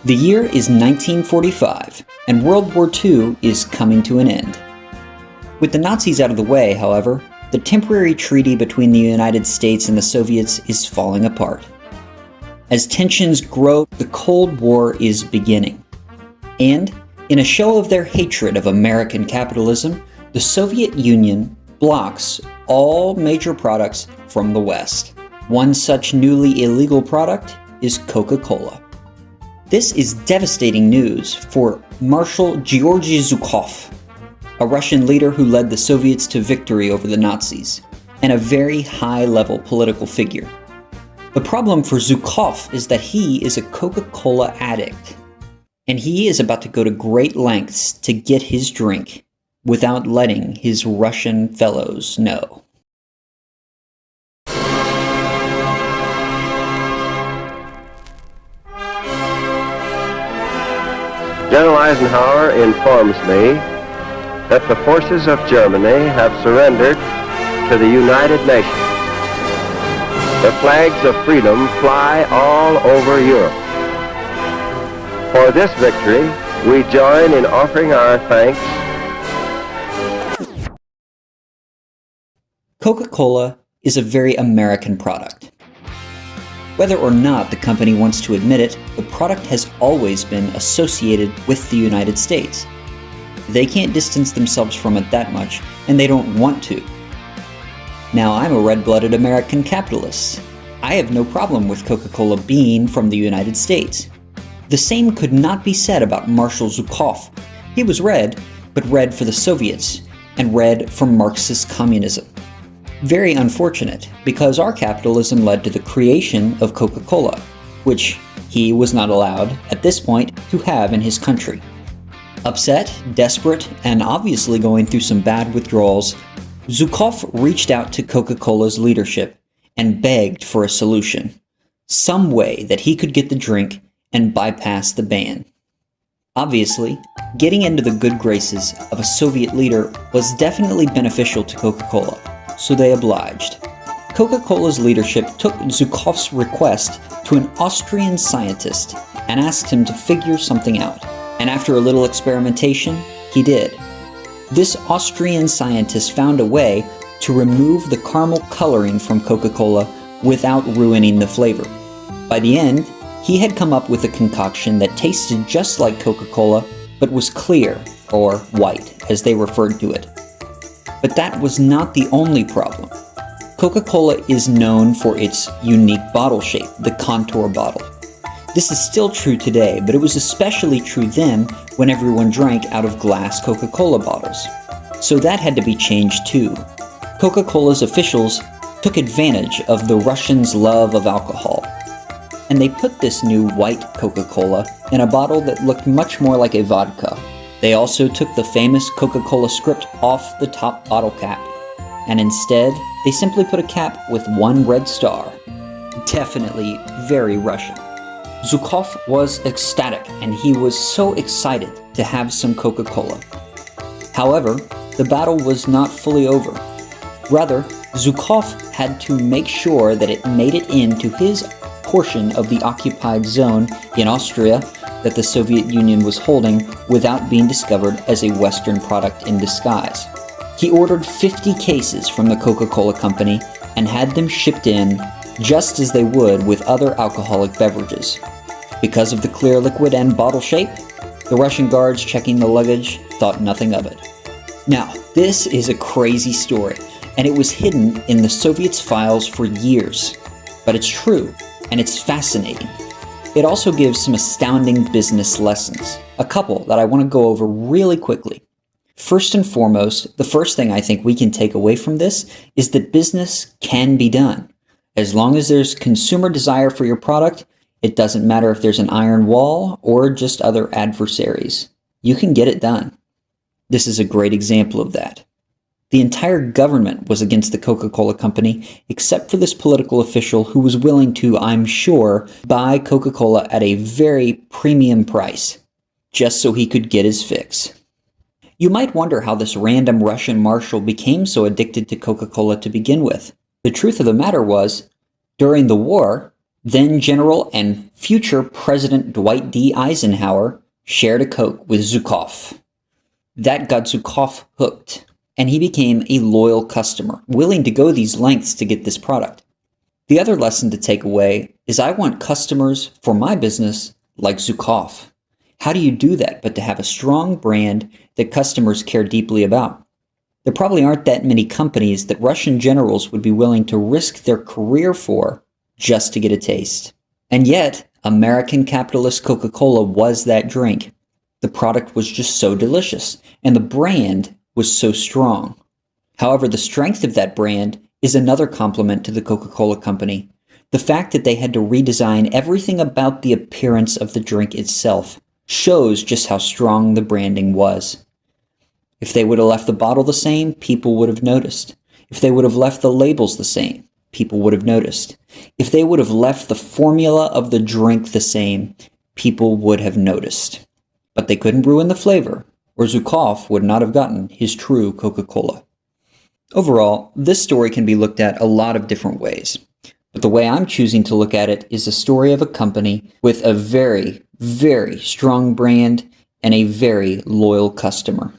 The year is 1945, and World War II is coming to an end. With the Nazis out of the way, however, the temporary treaty between the United States and the Soviets is falling apart. As tensions grow, the Cold War is beginning. And, in a show of their hatred of American capitalism, the Soviet Union blocks all major products from the West. One such newly illegal product is Coca-Cola. This is devastating news for Marshal Georgy Zhukov, a Russian leader who led the Soviets to victory over the Nazis, and a very high-level political figure. The problem for Zhukov is that he is a Coca-Cola addict, and he is about to go to great lengths to get his drink without letting his Russian fellows know. General Eisenhower informs me that the forces of Germany have surrendered to the United Nations. The flags of freedom fly all over Europe. For this victory, we join in offering our thanks. Coca-Cola is a very American product. Whether or not the company wants to admit it, the product has always been associated with the United States. They can't distance themselves from it that much, and they don't want to. Now, I'm a red-blooded American capitalist. I have no problem with Coca-Cola being from the United States. The same could not be said about Marshal Zhukov. He was red, but red for the Soviets, and red for Marxist communism. Very unfortunate, because our capitalism led to the creation of Coca-Cola, which he was not allowed, at this point, to have in his country. Upset, desperate, and obviously going through some bad withdrawals, Zhukov reached out to Coca-Cola's leadership and begged for a solution, some way that he could get the drink and bypass the ban. Obviously, getting into the good graces of a Soviet leader was definitely beneficial to Coca-Cola, so they obliged. Coca-Cola's leadership took Zhukov's request to an Austrian scientist and asked him to figure something out. And after a little experimentation, he did. This Austrian scientist found a way to remove the caramel coloring from Coca-Cola without ruining the flavor. By the end, he had come up with a concoction that tasted just like Coca-Cola, but was clear, or white, as they referred to it. But that was not the only problem. Coca-Cola is known for its unique bottle shape, the contour bottle. This is still true today, but it was especially true then when everyone drank out of glass Coca-Cola bottles. So that had to be changed too. Coca-Cola's officials took advantage of the Russians' love of alcohol, and they put this new white Coca-Cola in a bottle that looked much more like a vodka. They also took the famous Coca-Cola script off the top bottle cap, and instead, they simply put a cap with one red star. Definitely very Russian. Zhukov was ecstatic, and he was so excited to have some Coca-Cola. However, the battle was not fully over. Rather, Zhukov had to make sure that it made it into his portion of the occupied zone in Austria that the Soviet Union was holding without being discovered as a Western product in disguise. He ordered 50 cases from the Coca-Cola company and had them shipped in just as they would with other alcoholic beverages. Because of the clear liquid and bottle shape, the Russian guards checking the luggage thought nothing of it. Now, this is a crazy story, and it was hidden in the Soviets' files for years. But it's true, and it's fascinating. It also gives some astounding business lessons, a couple that I want to go over really quickly. First and foremost, the first thing I think we can take away from this is that business can be done. As long as there's consumer desire for your product, it doesn't matter if there's an iron wall or just other adversaries. You can get it done. This is a great example of that. The entire government was against the Coca-Cola company, except for this political official who was willing to, I'm sure, buy Coca-Cola at a very premium price, just so he could get his fix. You might wonder how this random Russian marshal became so addicted to Coca-Cola to begin with. The truth of the matter was, during the war, Then General and future President Dwight D. Eisenhower shared a Coke with Zhukov. That got Zhukov hooked, and he became a loyal customer, willing to go these lengths to get this product. The other lesson to take away is I want customers for my business like Zhukov. How do you do that but to have a strong brand that customers care deeply about? There probably aren't that many companies that Russian generals would be willing to risk their career for just to get a taste. And yet, American capitalist Coca-Cola was that drink. The product was just so delicious, and the brand was so strong. However, the strength of that brand is another compliment to the Coca-Cola company. The fact that they had to redesign everything about the appearance of the drink itself shows just how strong the branding was. If they would have left the bottle the same, people would have noticed. If they would have left the labels the same, people would have noticed. If they would have left the formula of the drink the same, people would have noticed. But they couldn't ruin the flavor, or Zhukov would not have gotten his true Coca-Cola. Overall, this story can be looked at a lot of different ways. But the way I'm choosing to look at it is a story of a company with a very, very strong brand and a very loyal customer.